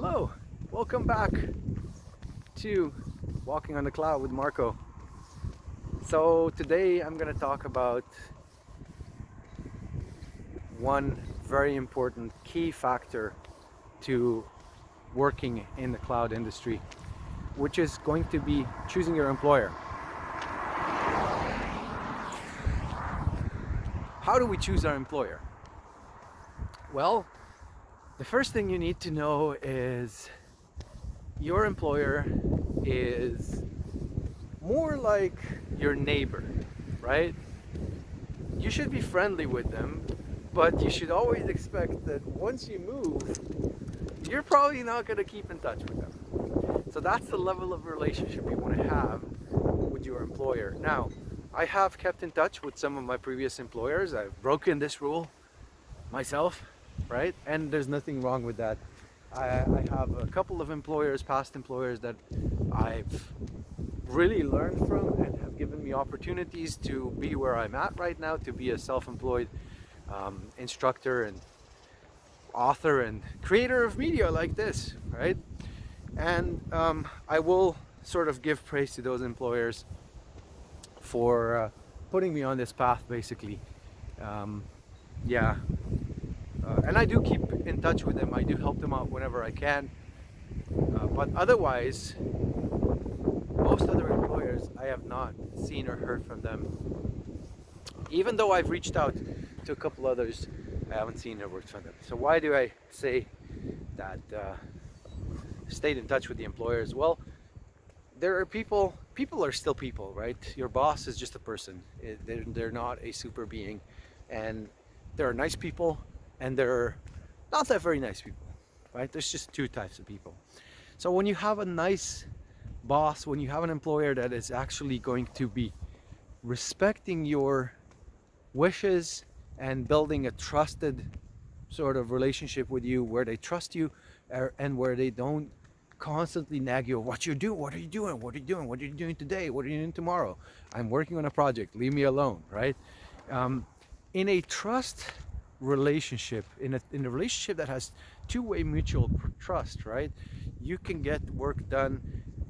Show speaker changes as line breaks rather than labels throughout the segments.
Hello, welcome back to Walking on the Cloud with Marco. So today I'm going to talk about one very important key factor to working in the cloud industry, which is going to be choosing your employer. How do we choose our employer? Well, the first thing you need to know is your employer is more like your neighbor, right? You should be friendly with them, but you should always expect that once you move, you're probably not going to keep in touch with them. So that's the level of relationship you want to have with your employer. Now, I have kept in touch with some of my previous employers. I've broken this rule myself, right? And there's nothing wrong with that. I have a couple of employers, past employers, that I've really learned from and have given me opportunities to be where I'm at right now, to be a self-employed instructor and author and creator of media like this, right? And I will sort of give praise to those employers for putting me on this path, basically. And I do keep in touch with them. I do help them out whenever I can. But otherwise, most other employers, I have not seen or heard from them. Even though I've reached out to a couple others, I haven't seen or worked from them. So why do I say that stayed in touch with the employers? Well, there are people are still people, right? Your boss is just a person. They're not a super being. And there are nice people and there are not that very nice people, right? There's just two types of people. So when you have a nice boss, when you have an employer that is actually going to be respecting your wishes and building a trusted sort of relationship with you, where they trust you and where they don't constantly nag you, what you do, what are you doing, what are you doing, what are you doing today, what are you doing tomorrow, I'm working on a project, leave me alone, right? In a trust relationship, in a relationship that has two-way mutual trust, right, you can get work done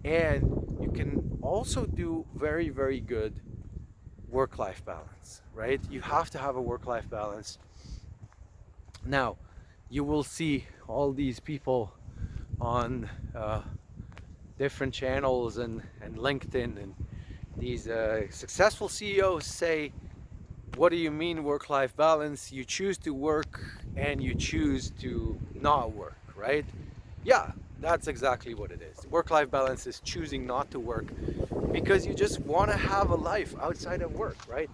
and you can also do very, very good work-life balance, right? You have to have a work-life balance. Now, you will see all these people on different channels and LinkedIn, and these successful CEOs say, what do you mean work-life balance? You choose to work and you choose to not work, right? Yeah, that's exactly what it is. Work-life balance is choosing not to work because you just want to have a life outside of work, right?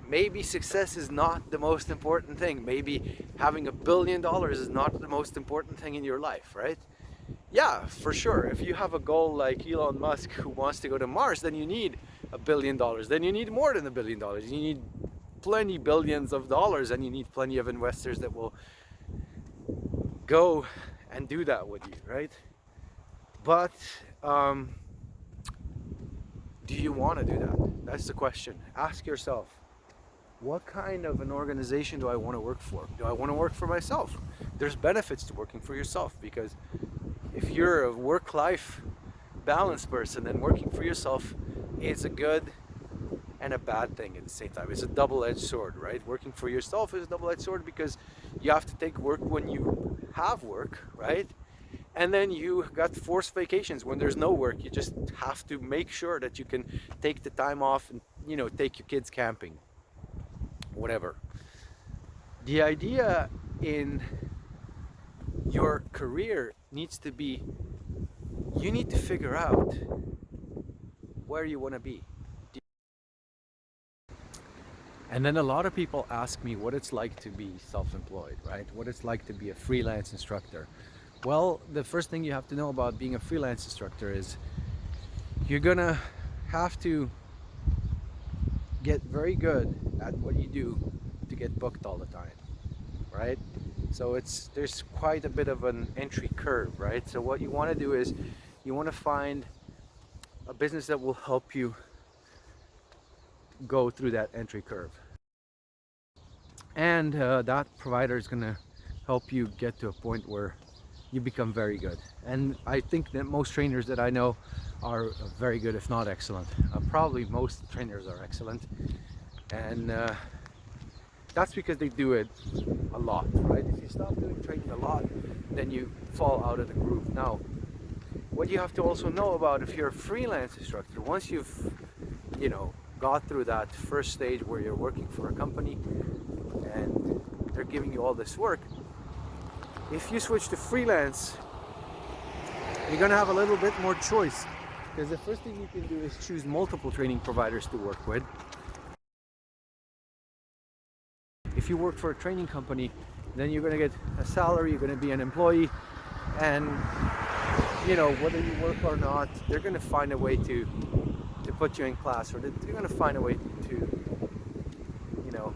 Maybe success is not the most important thing. Maybe having $1 billion is not the most important thing in your life, right? Yeah, for sure. If you have a goal like Elon Musk, who wants to go to Mars, then you need $1 billion. Then you need more than $1 billion. You need plenty billions of dollars, and you need plenty of investors that will go and do that with you, right? But do you want to do that? That's the question. Ask yourself, what kind of an organization do I want to work for? Do I want to work for myself? There's benefits to working for yourself, because if you're a work-life balance person, then working for yourself is a good and a bad thing at the same time. It's a double-edged sword, right? Working for yourself is a double-edged sword because you have to take work when you have work, right? And then you got forced vacations when there's no work. You just have to make sure that you can take the time off and, take your kids camping, whatever. The idea in your career needs to be, you need to figure out where you want to be. And then a lot of people ask me what it's like to be self-employed, right? What it's like to be a freelance instructor. Well, the first thing you have to know about being a freelance instructor is you're gonna have to get very good at what you do to get booked all the time, right? So there's quite a bit of an entry curve, right? So what you want to do is you want to find a business that will help you go through that entry curve, and that provider is going to help you get to a point where you become very good. And I think that most trainers that I know are very good, if not excellent. Probably most trainers are excellent, and that's because they do it a lot, right? If you stop doing training a lot, then you fall out of the groove. Now, what you have to also know about, if you're a freelance instructor, once you've, you know, got through that first stage where you're working for a company and they're giving you all this work, if you switch to freelance, you're gonna have a little bit more choice, because the first thing you can do is choose multiple training providers to work with. If you work for a training company, then you're gonna get a salary, you're gonna be an employee, and you know, whether you work or not, they're gonna find a way to put you in class, or they're gonna find a way to, you know,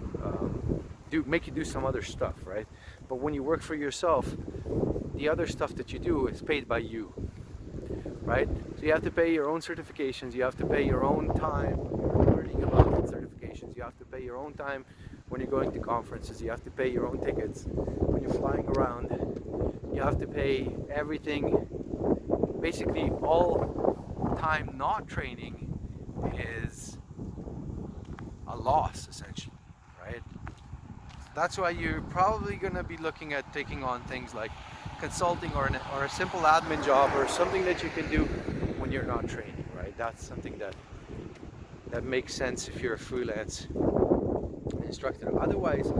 make you do some other stuff, right? But when you work for yourself, the other stuff that you do is paid by you, right? So you have to pay your own certifications, you have to pay your own time when you're learning about certifications, you have to pay your own time when you're going to conferences, you have to pay your own tickets when you're flying around, you have to pay everything. Basically, all time not training is a loss, essentially, right? That's why you're probably going to be looking at taking on things like consulting, or a simple admin job, or something that you can do when you're not training, right? That's something that makes sense if you're a freelance instructor. Otherwise,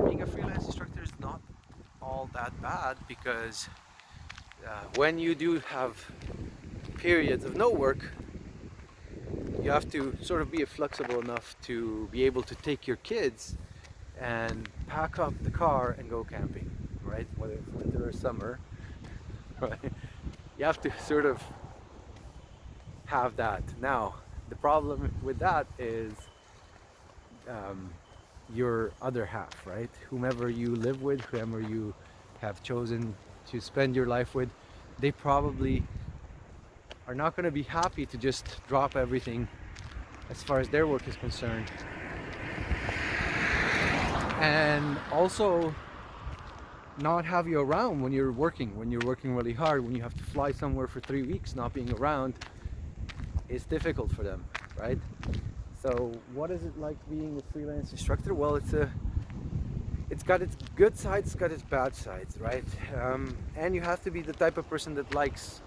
being a freelance instructor is not all that bad, because when you do have periods of no work, you have to sort of be flexible enough to be able to take your kids and pack up the car and go camping, right? Whether it's winter or summer, right? You have to sort of have that. Now, the problem with that is your other half, right? Whomever you live with, whomever you have chosen to spend your life with, they probably are not going to be happy to just drop everything as far as their work is concerned, and also not have you around when you're working really hard. When you have to fly somewhere for 3 weeks, not being around is difficult for them, right? So what is it like being a freelance instructor? Well, it's got its good sides, it's got its bad sides, right? And you have to be the type of person that likes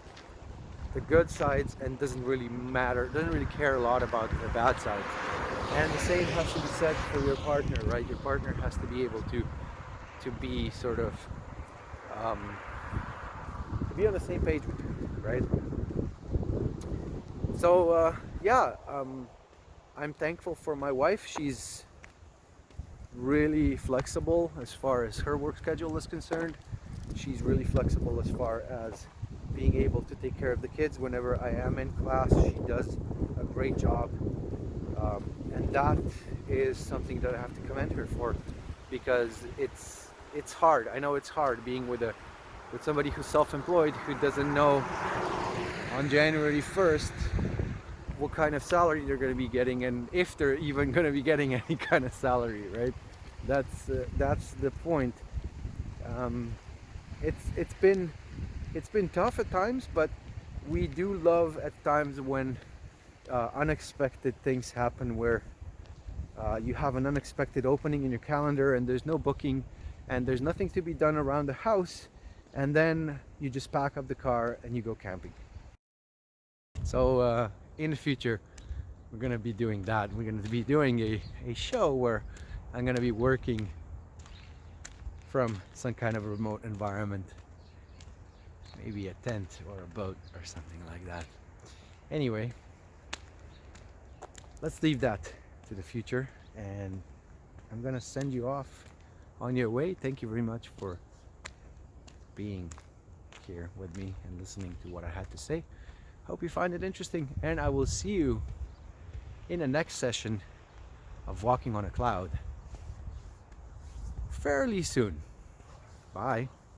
the good sides and doesn't really care a lot about the bad sides. And the same has to be said for your partner, right? Your partner has to be able to be sort of to be on the same page with you, right? So I'm thankful for my wife. She's really flexible as far as her work schedule is concerned. She's really flexible as far as being able to take care of the kids whenever I am in class. She does a great job, and that is something that I have to commend her for, because it's hard. I know it's hard being with somebody who's self-employed, who doesn't know on January 1st what kind of salary they're going to be getting, and if they're even going to be getting any kind of salary, right? That's the point. It's been tough at times, but we do love at times when unexpected things happen, where you have an unexpected opening in your calendar and there's no booking and there's nothing to be done around the house, and then you just pack up the car and you go camping. So in the future, we're going to be doing that. We're going to be doing a show where I'm going to be working from some kind of a remote environment, maybe a tent or a boat or something like that. Anyway, let's leave that to the future, and I'm gonna send you off on your way. Thank you very much for being here with me and listening to what I had to say. Hope you find it interesting, and I will see you in the next session of Walking on a Cloud fairly soon. Bye.